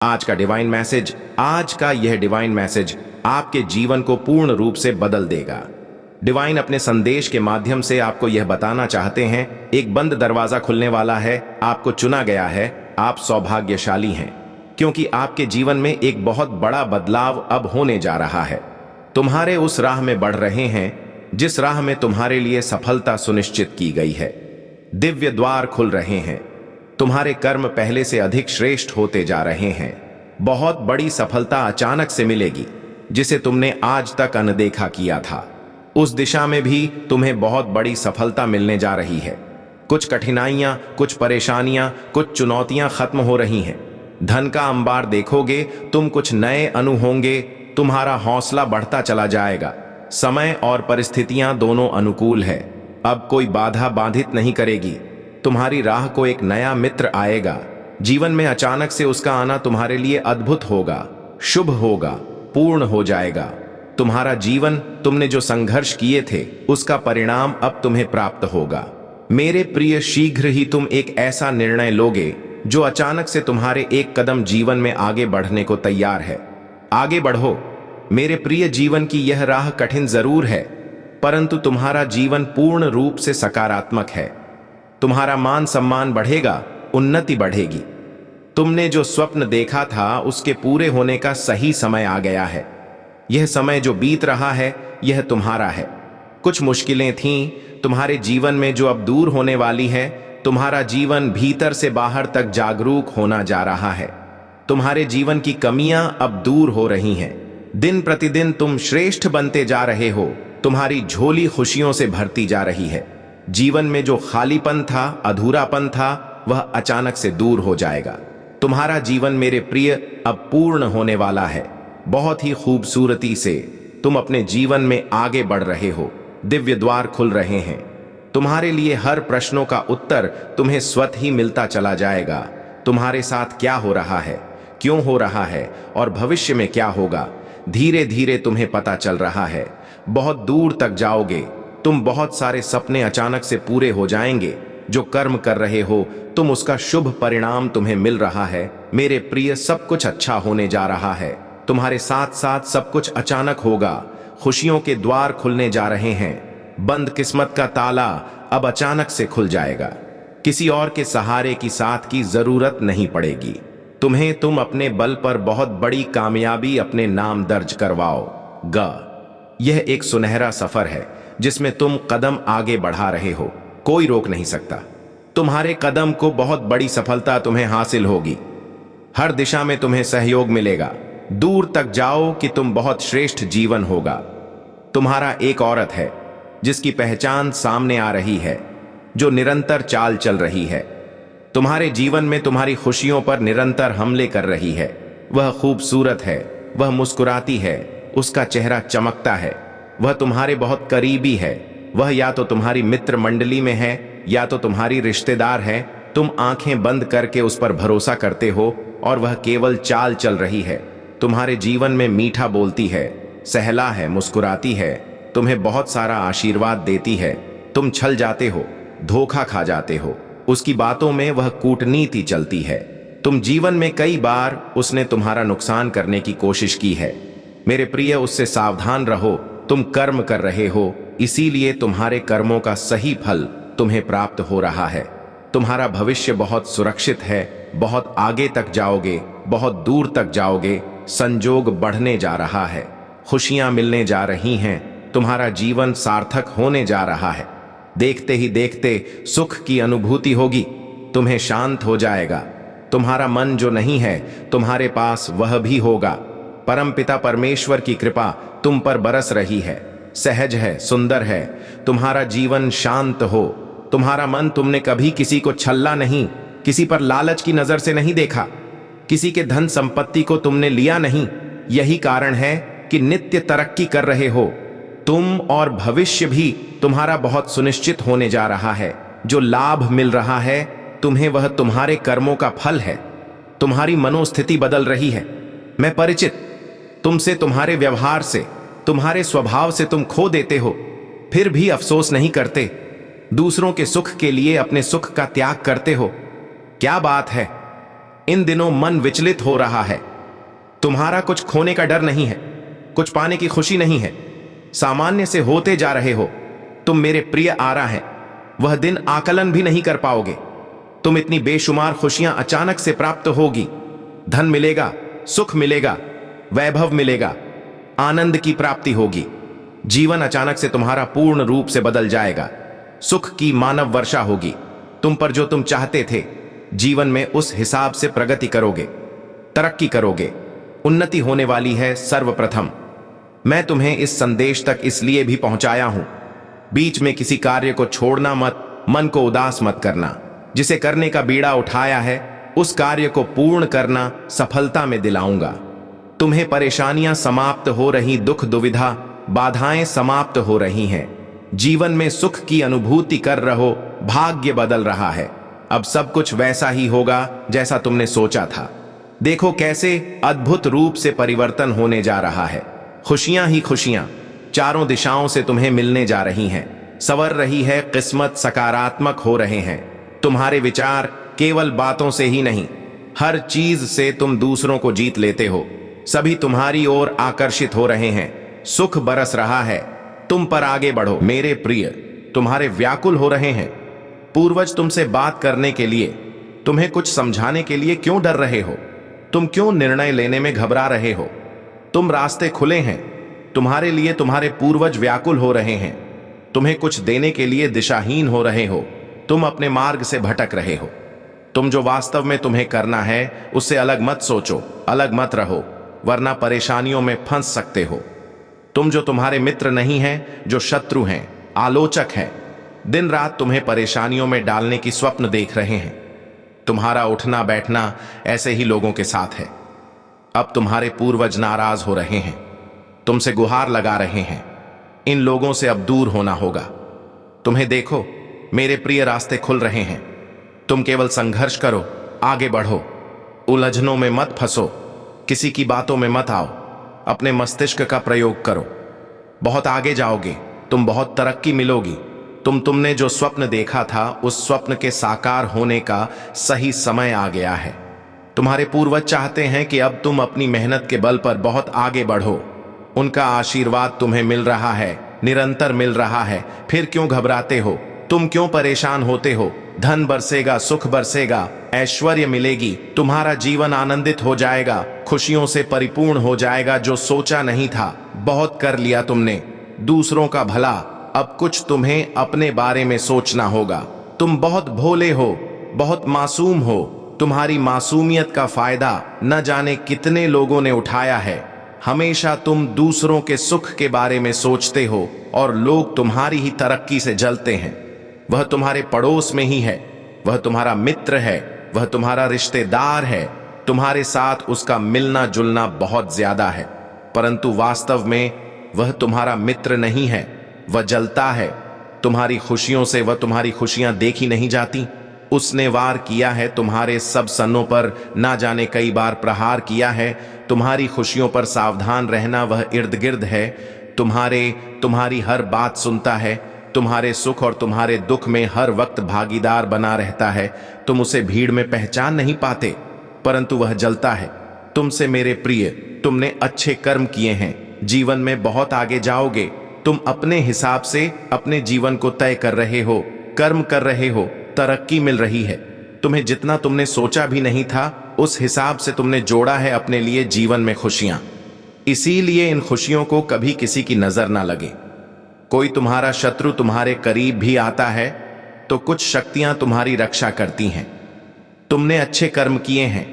आज का यह डिवाइन मैसेज आपके जीवन को पूर्ण रूप से बदल देगा। डिवाइन अपने संदेश के माध्यम से आपको यह बताना चाहते हैं, एक बंद दरवाजा खुलने वाला है, आपको चुना गया है, आप सौभाग्यशाली हैं, क्योंकि आपके जीवन में एक बहुत बड़ा बदलाव अब होने जा रहा है। तुम्हारे उस राह में बढ़ रहे हैं जिस राह में तुम्हारे लिए सफलता सुनिश्चित की गई है। दिव्य द्वार खुल रहे हैं, तुम्हारे कर्म पहले से अधिक श्रेष्ठ होते जा रहे हैं। बहुत बड़ी सफलता अचानक से मिलेगी जिसे तुमने आज तक अनदेखा किया था। उस दिशा में भी तुम्हें बहुत बड़ी सफलता मिलने जा रही है। कुछ कठिनाइयां, कुछ परेशानियां, कुछ चुनौतियां खत्म हो रही हैं। धन का अंबार देखोगे, तुम कुछ नए अनु होंगे, तुम्हारा हौसला बढ़ता चला जाएगा। समय और परिस्थितियां दोनों अनुकूल है, अब कोई बाधा बाधित नहीं करेगी। तुम्हारी राह को एक नया मित्र आएगा। जीवन में अचानक से उसका आना तुम्हारे लिए अद्भुत होगा, शुभ होगा, पूर्ण हो जाएगा। तुम्हारा जीवन, तुमने जो संघर्ष किए थे, उसका परिणाम अब तुम्हें प्राप्त होगा। मेरे प्रिय, शीघ्र ही तुम एक ऐसा निर्णय लोगे जो अचानक से तुम्हारे एक कदम जीवन में आगे बढ़ने को तैयार है। आगे बढ़ो मेरे प्रिय। जीवन की यह राह कठिन जरूर है, परंतु तुम्हारा जीवन पूर्ण रूप से सकारात्मक है। तुम्हारा मान सम्मान बढ़ेगा, उन्नति बढ़ेगी। तुमने जो स्वप्न देखा था उसके पूरे होने का सही समय आ गया है। यह समय जो बीत रहा है, यह तुम्हारा है। कुछ मुश्किलें थीं तुम्हारे जीवन में जो अब दूर होने वाली है। तुम्हारा जीवन भीतर से बाहर तक जागरूक होना जा रहा है। तुम्हारे जीवन की कमियां अब दूर हो रही हैं। दिन प्रतिदिन तुम श्रेष्ठ बनते जा रहे हो। तुम्हारी झोली खुशियों से भरती जा रही है। जीवन में जो खालीपन था, अधूरापन था, वह अचानक से दूर हो जाएगा। तुम्हारा जीवन मेरे प्रिय अब पूर्ण होने वाला है। बहुत ही खूबसूरती से तुम अपने जीवन में आगे बढ़ रहे हो। दिव्य द्वार खुल रहे हैं। तुम्हारे लिए हर प्रश्नों का उत्तर तुम्हें स्वतः ही मिलता चला जाएगा। तुम्हारे साथ क्या हो रहा है, क्यों हो रहा है और भविष्य में क्या होगा, धीरे धीरे तुम्हें पता चल रहा है। बहुत दूर तक जाओगे। तुम बहुत सारे सपने अचानक से पूरे हो जाएंगे। जो कर्म कर रहे हो तुम, उसका शुभ परिणाम तुम्हें मिल रहा है। मेरे प्रिय, सब कुछ अच्छा होने जा रहा है। तुम्हारे साथ साथ सब कुछ अचानक होगा। खुशियों के द्वार खुलने जा रहे हैं। बंद किस्मत का ताला अब अचानक से खुल जाएगा। किसी और के सहारे की साथ की जरूरत नहीं पड़ेगी। तुम अपने बल पर बहुत बड़ी कामयाबी अपने नाम दर्ज करवाओगे। यह एक सुनहरा सफर है जिसमें तुम कदम आगे बढ़ा रहे हो। कोई रोक नहीं सकता। तुम्हारे कदम को बहुत बड़ी सफलता तुम्हें हासिल होगी। हर दिशा में तुम्हें सहयोग मिलेगा। दूर तक जाओ कि तुम बहुत श्रेष्ठ जीवन होगा। तुम्हारा एक औरत है जिसकी पहचान सामने आ रही है, जो निरंतर चाल चल रही है। तुम्हारे जीवन में तुम्हारी खुशियों पर निरंतर हमले कर रही है। वह खूबसूरत है, वह मुस्कुराती है, उसका चेहरा चमकता है। वह तुम्हारे बहुत करीबी है। वह या तो तुम्हारी मित्र मंडली में है या तो तुम्हारी रिश्तेदार है। तुम आंखें बंद करके उस पर भरोसा करते हो और वह केवल चाल चल रही है। तुम्हारे जीवन में मीठा बोलती है, सहला है, मुस्कुराती है, तुम्हें बहुत सारा आशीर्वाद देती है। तुम छल जाते हो, धोखा खा जाते हो। उसकी बातों में वह कूटनीति चलती है। तुम जीवन में कई बार उसने तुम्हारा नुकसान करने की कोशिश की है। मेरे प्रिय, उससे सावधान रहो। तुम कर्म कर रहे हो, इसीलिए तुम्हारे कर्मों का सही फल तुम्हें प्राप्त हो रहा है। तुम्हारा भविष्य बहुत सुरक्षित है। बहुत आगे तक जाओगे, बहुत दूर तक जाओगे। संजोग बढ़ने जा रहा है, खुशियां मिलने जा रही हैं। तुम्हारा जीवन सार्थक होने जा रहा है। देखते ही देखते सुख की अनुभूति होगी। तुम्हें शांत हो जाएगा। तुम्हारा मन जो नहीं है तुम्हारे पास, वह भी होगा। परमपिता परमेश्वर की कृपा तुम पर बरस रही है। सहज है, सुंदर है। तुम्हारा जीवन शांत हो। तुम्हारा मन, तुमने कभी किसी को छल्ला नहीं, किसी पर लालच की नजर से नहीं देखा, किसी के धन संपत्ति को तुमने लिया नहीं। यही कारण है कि नित्य तरक्की कर रहे हो तुम, और भविष्य भी तुम्हारा बहुत सुनिश्चित होने जा रहा है। जो लाभ मिल रहा है तुम्हें, वह तुम्हारे कर्मों का फल है। तुम्हारी मनोस्थिति बदल रही है। मैं परिचित तुमसे, तुम्हारे व्यवहार से, तुम्हारे स्वभाव से तुम खो देते हो, फिर भी अफसोस नहीं करते। दूसरों के सुख के लिए अपने सुख का त्याग करते हो। क्या बात है! इन दिनों मन विचलित हो रहा है। तुम्हारा कुछ खोने का डर नहीं है, कुछ पाने की खुशी नहीं है। सामान्य से होते जा रहे हो। तुम मेरे प्रिय आरा हैं, वह दिन आकलन भी नहीं कर पाओगे। तुम इतनी बेशुमार खुशियां अचानक से प्राप्त होगी। धन मिलेगा, सुख मिलेगा, वैभव मिलेगा, आनंद की प्राप्ति होगी। जीवन अचानक से तुम्हारा पूर्ण रूप से बदल जाएगा। सुख की मानव वर्षा होगी। तुम पर जो तुम चाहते थे, जीवन में उस हिसाब से प्रगति करोगे, तरक्की करोगे, उन्नति होने वाली है। सर्वप्रथम मैं तुम्हें इस संदेश तक इसलिए भी पहुंचाया हूं, बीच में किसी कार्य को छोड़ना मत, मन को उदास मत करना। जिसे करने का बीड़ा उठाया है, उस कार्य को पूर्ण करना सफलता में दिलाऊंगा। तुम्हें परेशानियां समाप्त हो रही, दुख दुविधा बाधाएं समाप्त हो रही हैं। जीवन में सुख की अनुभूति कर रहो, भाग्य बदल रहा है। अब सब कुछ वैसा ही होगा जैसा तुमने सोचा था। देखो कैसे अद्भुत रूप से परिवर्तन होने जा रहा है। खुशियां ही खुशियां चारों दिशाओं से तुम्हें मिलने जा रही हैं। संवर रही है किस्मत, सकारात्मक हो रहे हैं। तुम्हारे विचार केवल बातों से ही नहीं, हर चीज से तुम दूसरों को जीत लेते हो। सभी तुम्हारी ओर आकर्षित हो रहे हैं। सुख बरस रहा है। तुम पर आगे बढ़ो। मेरे प्रिय, तुम्हारे व्याकुल हो रहे हैं। पूर्वज तुमसे बात करने के लिए, तुम्हें कुछ समझाने के लिए क्यों डर रहे हो? तुम क्यों निर्णय लेने में घबरा रहे हो? तुम रास्ते खुले हैं। तुम्हारे लिए तुम्हारे पूर्वज व्याकुल हो रहे हैं। तुम्हें कुछ देने के लिए दिशाहीन हो रहे हो। तुम अपने मार्ग से भटक रहे हो। तुम जो वास्तव में तुम्हें करना है, उससे अलग मत सोचो, अलग मत रहो, वरना परेशानियों में फंस सकते हो। तुम जो तुम्हारे मित्र नहीं हैं, जो शत्रु हैं, आलोचक हैं, दिन रात तुम्हें परेशानियों में डालने की स्वप्न देख रहे हैं। तुम्हारा उठना बैठना ऐसे ही लोगों के साथ है। अब तुम्हारे पूर्वज नाराज हो रहे हैं, तुमसे गुहार लगा रहे हैं। इन लोगों से अब दूर होना होगा। तुम्हें देखो, मेरे प्रिय, रास्ते खुल रहे हैं। तुम केवल संघर्ष करो, आगे बढ़ो, उलझनों में मत फंसो, किसी की बातों में मत आओ। अपने मस्तिष्क का प्रयोग करो, बहुत आगे जाओगे। तुम बहुत तरक्की मिलोगी। तुमने जो स्वप्न देखा था, उस स्वप्न के साकार होने का सही समय आ गया है। तुम्हारे पूर्वज चाहते हैं कि अब तुम अपनी मेहनत के बल पर बहुत आगे बढ़ो। उनका आशीर्वाद तुम्हें मिल रहा है, निरंतर मिल रहा है। फिर क्यों घबराते हो? तुम क्यों परेशान होते हो? धन बरसेगा, सुख बरसेगा, ऐश्वर्य मिलेगी। तुम्हारा जीवन आनंदित हो जाएगा, खुशियों से परिपूर्ण हो जाएगा। जो सोचा नहीं था, बहुत कर लिया तुमने, दूसरों का भला। अब कुछ तुम्हें अपने बारे में सोचना होगा। तुम बहुत भोले हो, बहुत मासूम हो। तुम्हारी मासूमियत का फायदा न जाने कितने लोगों ने उठाया है। हमेशा तुम दूसरों के सुख के बारे में सोचते हो और लोग तुम्हारी ही तरक्की से जलते हैं। वह तुम्हारे पड़ोस में ही है, वह तुम्हारा मित्र है, वह तुम्हारा रिश्तेदार है। तुम्हारे साथ उसका मिलना जुलना बहुत ज्यादा है, परंतु वास्तव में वह तुम्हारा मित्र नहीं है। वह जलता है तुम्हारी खुशियों से। वह तुम्हारी खुशियां देखी नहीं जाती। उसने वार किया है तुम्हारे सब सन्नों पर, ना जाने कई बार प्रहार किया है। तुम्हारी खुशियों पर सावधान रहना। वह इर्द गिर्द है, तुम्हारी हर बात सुनता है। तुम्हारे सुख और तुम्हारे दुख में हर वक्त भागीदार बना रहता है। तुम उसे भीड़ में पहचान नहीं पाते, परंतु वह जलता है तुमसे। मेरे प्रिय, तुमने अच्छे कर्म किए हैं, जीवन में बहुत आगे जाओगे। तुम अपने हिसाब से अपने जीवन को तय कर रहे हो, कर्म कर रहे हो, तरक्की मिल रही है। तुम्हें जितना तुमने सोचा भी नहीं था, उस हिसाब से तुमने जोड़ा है अपने लिए जीवन में खुशियां। इसीलिए इन खुशियों को कभी किसी की नजर ना लगे। कोई तुम्हारा शत्रु तुम्हारे करीब भी आता है तो कुछ शक्तियां तुम्हारी रक्षा करती हैं। तुमने अच्छे कर्म किए हैं,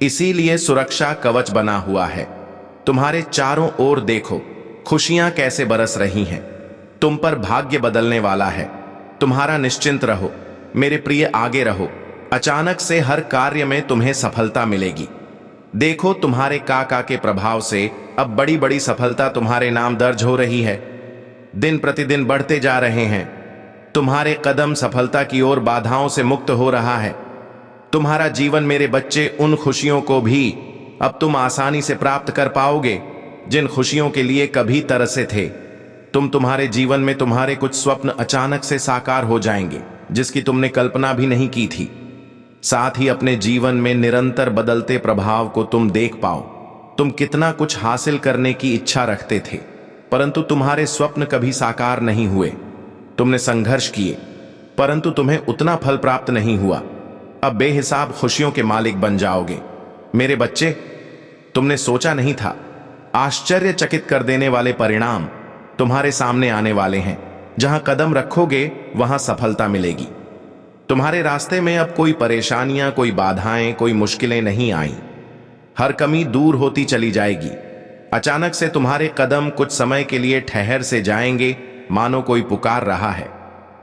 इसीलिए सुरक्षा कवच बना हुआ है। तुम्हारे चारों ओर देखो, खुशियां कैसे बरस रही हैं। तुम पर भाग्य बदलने वाला है। तुम्हारा निश्चिंत रहो मेरे प्रिय, आगे रहो। अचानक से हर कार्य में तुम्हें सफलता मिलेगी। देखो, तुम्हारे काका के प्रभाव से अब बड़ी बड़ी सफलता तुम्हारे नाम दर्ज हो रही है। दिन प्रतिदिन बढ़ते जा रहे हैं। तुम्हारे कदम सफलता की ओर बाधाओं से मुक्त हो रहा है। तुम्हारा जीवन मेरे बच्चे, उन खुशियों को भी अब तुम आसानी से प्राप्त कर पाओगे जिन खुशियों के लिए कभी तरसे थे। तुम्हारे जीवन में तुम्हारे कुछ स्वप्न अचानक से साकार हो जाएंगे, जिसकी तुमने कल्पना भी नहीं की थी। साथ ही अपने जीवन में निरंतर बदलते प्रभाव को तुम देख पाओ। तुम कितना कुछ हासिल करने की इच्छा रखते थे, परंतु तुम्हारे स्वप्न कभी साकार नहीं हुए। तुमने संघर्ष किए, परंतु तुम्हें उतना फल प्राप्त नहीं हुआ। अब बेहिसाब खुशियों के मालिक बन जाओगे। मेरे बच्चे, तुमने सोचा नहीं था, आश्चर्यचकित कर देने वाले परिणाम तुम्हारे सामने आने वाले हैं। जहां कदम रखोगे वहां सफलता मिलेगी। तुम्हारे रास्ते में अब कोई परेशानियां, कोई बाधाएं, कोई मुश्किलें नहीं आई। हर कमी दूर होती चली जाएगी। अचानक से तुम्हारे कदम कुछ समय के लिए ठहर से जाएंगे, मानो कोई पुकार रहा है।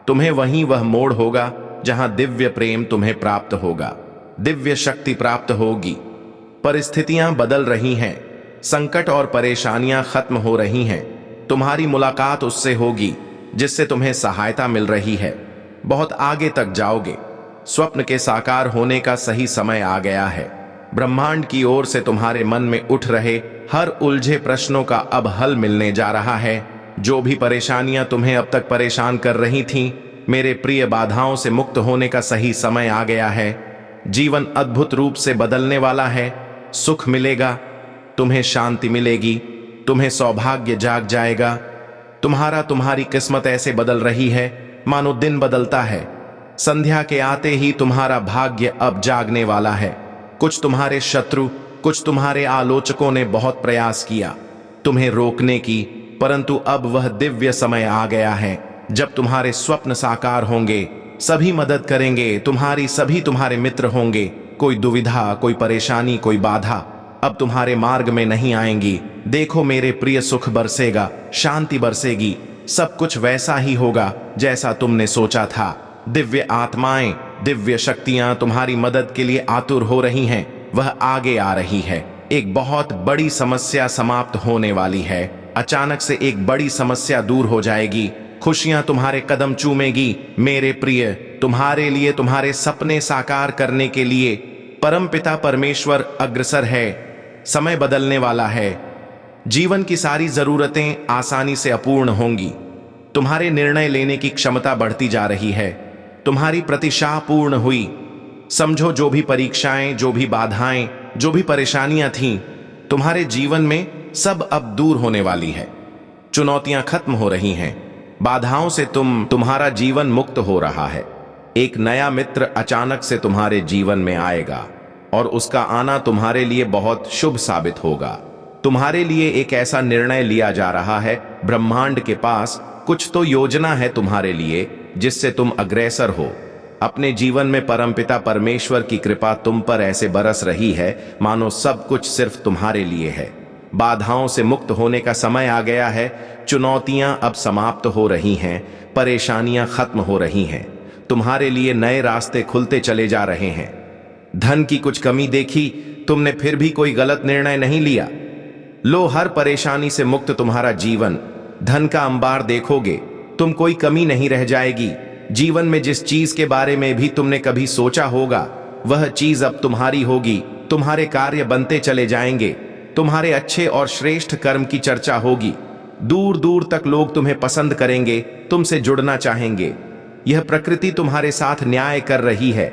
तुम्हें वहीं वह मोड़ होगा जहां दिव्य प्रेम तुम्हें प्राप्त होगा, दिव्य शक्ति प्राप्त होगी। परिस्थितियां बदल रही हैं, संकट और परेशानियां खत्म हो रही हैं। तुम्हारी मुलाकात उससे होगी जिससे तुम्हें सहायता मिल रही है। बहुत आगे तक जाओगे। स्वप्न के साकार होने का सही समय आ गया है। ब्रह्मांड की ओर से तुम्हारे मन में उठ रहे हर उलझे प्रश्नों का अब हल मिलने जा रहा है। जो भी परेशानियां तुम्हें अब तक परेशान कर रही थीं, मेरे प्रिय, बाधाओं से मुक्त होने का सही समय आ गया है। जीवन अद्भुत रूप से बदलने वाला है। सुख मिलेगा, तुम्हें शांति मिलेगी, तुम्हें सौभाग्य जाग जाएगा। तुम्हारी किस्मत ऐसे बदल रही है मानो दिन बदलता है। संध्या के आते ही तुम्हारा भाग्य अब जागने वाला है। कुछ तुम्हारे शत्रु, कुछ तुम्हारे आलोचकों ने बहुत प्रयास किया तुम्हें रोकने की, परंतु अब वह दिव्य समय आ गया है जब तुम्हारे स्वप्न साकार होंगे। सभी मदद करेंगे, सभी तुम्हारे मित्र होंगे। कोई दुविधा, कोई परेशानी, कोई बाधा अब तुम्हारे मार्ग में नहीं आएंगी। देखो मेरे प्रिय, सुख बरसेगा, शांति बरसेगी। सब कुछ वैसा ही होगा जैसा तुमने सोचा था। दिव्य आत्माएं, दिव्य शक्तियां तुम्हारी मदद के लिए आतुर हो रही हैं। वह आगे आ रही है। एक बहुत बड़ी समस्या समाप्त होने वाली है। अचानक से एक बड़ी समस्या दूर हो जाएगी। खुशियां तुम्हारे कदम चूमेगी। मेरे प्रिय, तुम्हारे लिए, तुम्हारे सपने साकार करने के लिए परमपिता परमेश्वर अग्रसर है। समय बदलने वाला है। जीवन की सारी जरूरतें आसानी से अपूर्ण होंगी। तुम्हारे निर्णय लेने की क्षमता बढ़ती जा रही है। तुम्हारी प्रतिष्ठा पूर्ण हुई। समझो, जो भी परीक्षाएं, जो भी बाधाएं, जो भी परेशानियां थीं तुम्हारे जीवन में, सब अब दूर होने वाली है। चुनौतियां खत्म हो रही हैं। बाधाओं से तुम्हारा जीवन मुक्त हो रहा है। एक नया मित्र अचानक से तुम्हारे जीवन में आएगा और उसका आना तुम्हारे लिए बहुत शुभ साबित होगा। तुम्हारे लिए एक ऐसा निर्णय लिया जा रहा है। ब्रह्मांड के पास कुछ तो योजना है तुम्हारे लिए जिससे तुम अग्रसर हो। अपने जीवन में परमपिता परमेश्वर की कृपा तुम पर ऐसे बरस रही है मानो सब कुछ सिर्फ तुम्हारे लिए है। बाधाओं से मुक्त होने का समय आ गया है। चुनौतियां अब समाप्त हो रही हैं, परेशानियां खत्म हो रही हैं। तुम्हारे लिए नए रास्ते खुलते चले जा रहे हैं। धन की कुछ कमी देखी तुमने, फिर भी कोई गलत निर्णय नहीं लिया। लो, हर परेशानी से मुक्त तुम्हारा जीवन। धन का अंबार देखोगे, तुम कोई कमी नहीं रह जाएगी। जीवन में जिस चीज के बारे में भी तुमने कभी सोचा होगा, वह चीज अब तुम्हारी होगी। तुम्हारे कार्य बनते चले जाएंगे। तुम्हारे अच्छे और श्रेष्ठ कर्म की चर्चा होगी। दूर दूर तक लोग तुम्हें पसंद करेंगे, तुमसे जुड़ना चाहेंगे। यह प्रकृति तुम्हारे साथ न्याय कर रही है।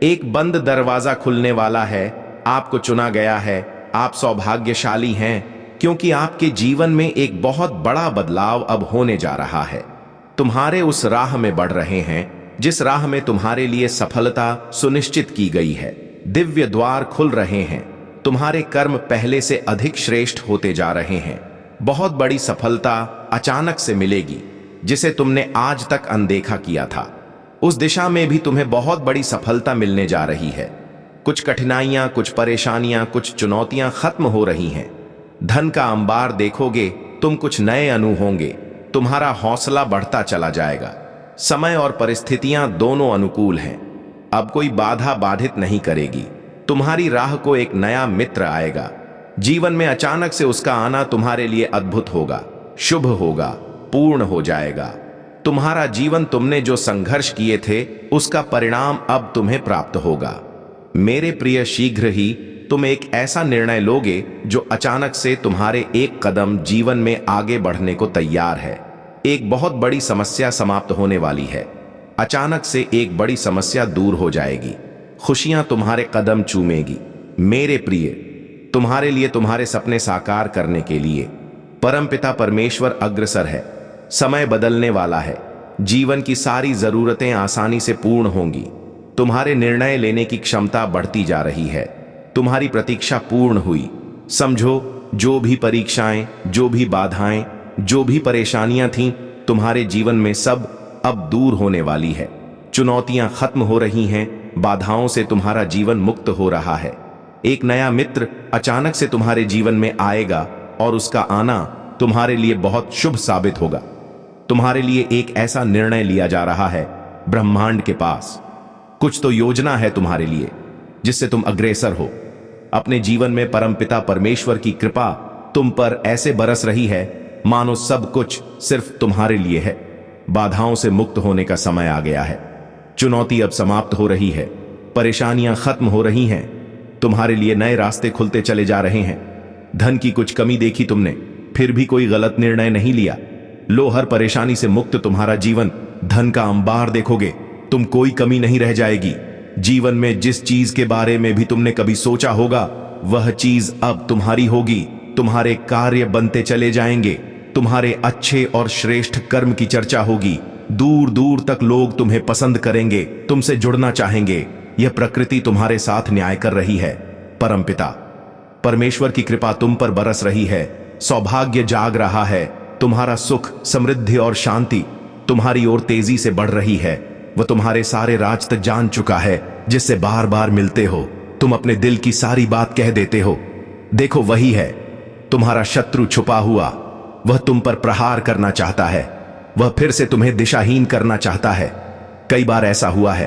एक बंद दरवाजा खुलने वाला है। आपको चुना गया है। आप सौभाग्यशाली हैं, क्योंकि आपके जीवन में एक बहुत बड़ा बदलाव अब होने जा रहा है। तुम्हारे उस राह में बढ़ रहे हैं जिस राह में तुम्हारे लिए सफलता सुनिश्चित की गई है। दिव्य द्वार खुल रहे हैं। तुम्हारे कर्म पहले से अधिक श्रेष्ठ होते जा रहे हैं। बहुत बड़ी सफलता अचानक से मिलेगी जिसे तुमने आज तक अनदेखा किया था। उस दिशा में भी तुम्हें बहुत बड़ी सफलता मिलने जा रही है। कुछ कठिनाइयां, कुछ परेशानियां, कुछ चुनौतियां खत्म हो रही हैं। धन का अंबार देखोगे, तुम कुछ नए अनु होंगे। तुम्हारा हौसला बढ़ता चला जाएगा। समय और परिस्थितियां दोनों अनुकूल हैं। अब कोई बाधा बाधित नहीं करेगी। तुम्हारी राह को एक नया मित्र आएगा। जीवन में अचानक से उसका आना तुम्हारे लिए अद्भुत होगा, शुभ होगा, पूर्ण हो जाएगा। तुम्हारा जीवन, तुमने जो संघर्ष किए थे, उसका परिणाम अब तुम्हें प्राप्त होगा। मेरे प्रिय, शीघ्र ही तुम एक ऐसा निर्णय लोगे जो अचानक से तुम्हारे एक कदम जीवन में आगे बढ़ने को तैयार है। एक बहुत बड़ी समस्या समाप्त होने वाली है। अचानक से एक बड़ी समस्या दूर हो जाएगी। खुशियां तुम्हारे कदम चूमेगी। मेरे प्रिय, तुम्हारे लिए, तुम्हारे सपने साकार करने के लिए परमपिता परमेश्वर अग्रसर है। समय बदलने वाला है। जीवन की सारी जरूरतें आसानी से पूर्ण होंगी। तुम्हारे निर्णय लेने की क्षमता बढ़ती जा रही है। तुम्हारी प्रतीक्षा पूर्ण हुई। समझो, जो भी परीक्षाएं, जो भी बाधाएं, जो भी परेशानियां थीं तुम्हारे जीवन में, सब अब दूर होने वाली है। चुनौतियां खत्म हो रही हैं। बाधाओं से तुम्हारा जीवन मुक्त हो रहा है। एक नया मित्र अचानक से तुम्हारे जीवन में आएगा और उसका आना तुम्हारे लिए बहुत शुभ साबित होगा। तुम्हारे लिए एक ऐसा निर्णय लिया जा रहा है। ब्रह्मांड के पास कुछ तो योजना है तुम्हारे लिए, जिससे तुम अग्रसर हो। अपने जीवन में परमपिता परमेश्वर की कृपा तुम पर ऐसे बरस रही है मानो सब कुछ सिर्फ तुम्हारे लिए है। बाधाओं से मुक्त होने का समय आ गया है। चुनौती अब समाप्त हो रही है। परेशानियां खत्म हो रही हैं। तुम्हारे लिए नए रास्ते खुलते चले जा रहे हैं। धन की कुछ कमी देखी तुमने, फिर भी कोई गलत निर्णय नहीं लिया। लो, हर परेशानी से मुक्त तुम्हारा जीवन, धन का अंबार देखोगे। तुम कोई कमी नहीं रह जाएगी। जीवन में जिस चीज के बारे में भी तुमने कभी सोचा होगा, वह चीज अब तुम्हारी होगी। तुम्हारे कार्य बनते चले जाएंगे। तुम्हारे अच्छे और श्रेष्ठ कर्म की चर्चा होगी। दूर दूर तक लोग तुम्हें पसंद करेंगे, तुमसे जुड़ना चाहेंगे। यह प्रकृति तुम्हारे साथ न्याय कर रही है। परमपिता परमेश्वर की कृपा तुम पर बरस रही है। सौभाग्य जाग रहा है। तुम्हारा सुख, समृद्धि और शांति तुम्हारी ओर तेजी से बढ़ रही है। वह तुम्हारे सारे राज तक जान चुका है, जिससे बार बार मिलते हो तुम अपने दिल की सारी बात कह देते हो। देखो, वही है तुम्हारा शत्रु छुपा हुआ। वह तुम पर प्रहार करना चाहता है। वह फिर से तुम्हें दिशाहीन करना चाहता है। कई बार ऐसा हुआ है,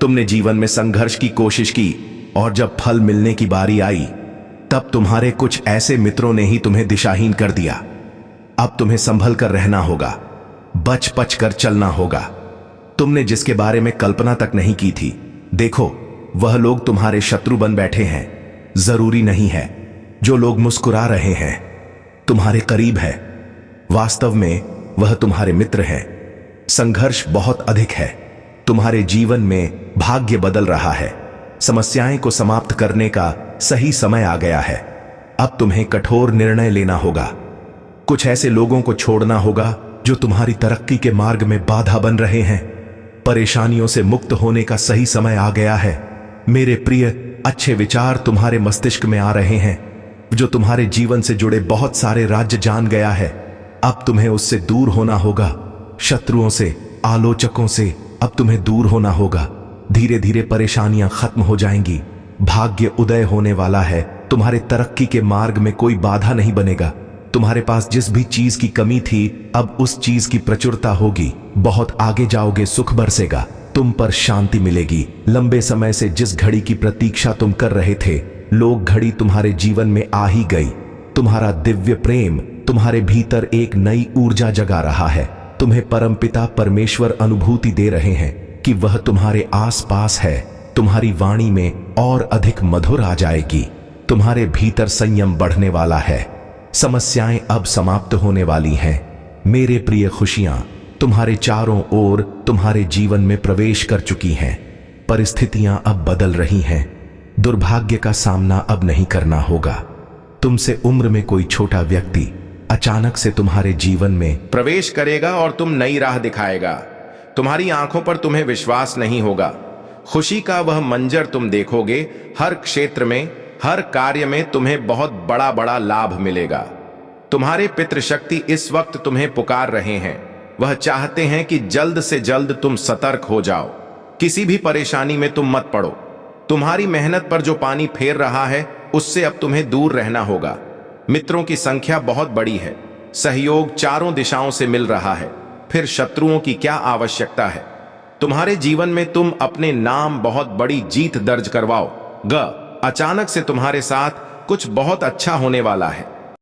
तुमने जीवन में संघर्ष की कोशिश की और जब फल मिलने की बारी आई, तब तुम्हारे कुछ ऐसे मित्रों ने ही तुम्हें दिशाहीन कर दिया। अब तुम्हें संभल कर रहना होगा, बच बच कर चलना होगा। तुमने जिसके बारे में कल्पना तक नहीं की थी, देखो, वह लोग तुम्हारे शत्रु बन बैठे हैं। जरूरी नहीं है जो लोग मुस्कुरा रहे हैं तुम्हारे करीब है, वास्तव में वह तुम्हारे मित्र हैं। संघर्ष बहुत अधिक है। तुम्हारे जीवन में भाग्य बदल रहा है। समस्याएं को समाप्त करने का सही समय आ गया है। अब तुम्हें कठोर निर्णय लेना होगा। कुछ ऐसे लोगों को छोड़ना होगा जो तुम्हारी तरक्की के मार्ग में बाधा बन रहे हैं। परेशानियों से मुक्त होने का सही समय आ गया है। मेरे प्रिय, अच्छे विचार तुम्हारे मस्तिष्क में आ रहे हैं। जो तुम्हारे जीवन से जुड़े बहुत सारे राज्य जान गया है, अब तुम्हें उससे दूर होना होगा। शत्रुओं से, आलोचकों से अब तुम्हें दूर होना होगा। धीरे धीरे परेशानियां खत्म हो जाएंगी। भाग्य उदय होने वाला है। तुम्हारे तरक्की के मार्ग में कोई बाधा नहीं बनेगा। तुम्हारे पास जिस भी चीज की कमी थी, अब उस चीज की प्रचुरता होगी। बहुत आगे जाओगे, सुख बरसेगा, तुम पर शांति मिलेगी। लंबे समय से जिस घड़ी की प्रतीक्षा तुम कर रहे थे, लोग घड़ी तुम्हारे जीवन में आ ही गई। तुम्हारा दिव्य प्रेम तुम्हारे भीतर एक नई ऊर्जा जगा रहा है। तुम्हें परमपिता परमेश्वर अनुभूति दे रहे हैं कि वह तुम्हारे आसपास है। तुम्हारी वाणी में और अधिक मधुर आ जाएगी। तुम्हारे भीतर संयम बढ़ने वाला है। समस्याएं अब समाप्त होने वाली हैं। मेरे प्रिय, खुशियां तुम्हारे चारों ओर तुम्हारे जीवन में प्रवेश कर चुकी हैं। परिस्थितियां अब बदल रही हैं। दुर्भाग्य का सामना अब नहीं करना होगा। तुमसे उम्र में कोई छोटा व्यक्ति अचानक से तुम्हारे जीवन में प्रवेश करेगा और तुम नई राह दिखाएगा। तुम्हारी आंखों पर तुम्हें विश्वास नहीं होगा। खुशी का वह मंजर तुम देखोगे। हर क्षेत्र में, हर कार्य में तुम्हें बहुत बड़ा बड़ा लाभ मिलेगा। तुम्हारे पितृशक्ति इस वक्त तुम्हें पुकार रहे हैं। वह चाहते हैं कि जल्द से जल्द तुम सतर्क हो जाओ। किसी भी परेशानी में तुम मत पड़ो। तुम्हारी मेहनत पर जो पानी फेर रहा है, उससे अब तुम्हें दूर रहना होगा। मित्रों की संख्या बहुत बड़ी है। सहयोग चारों दिशाओं से मिल रहा है। फिर शत्रुओं की क्या आवश्यकता है। तुम्हारे जीवन में तुम अपने नाम बहुत बड़ी जीत दर्ज करवाओ। अचानक से तुम्हारे साथ कुछ बहुत अच्छा होने वाला है।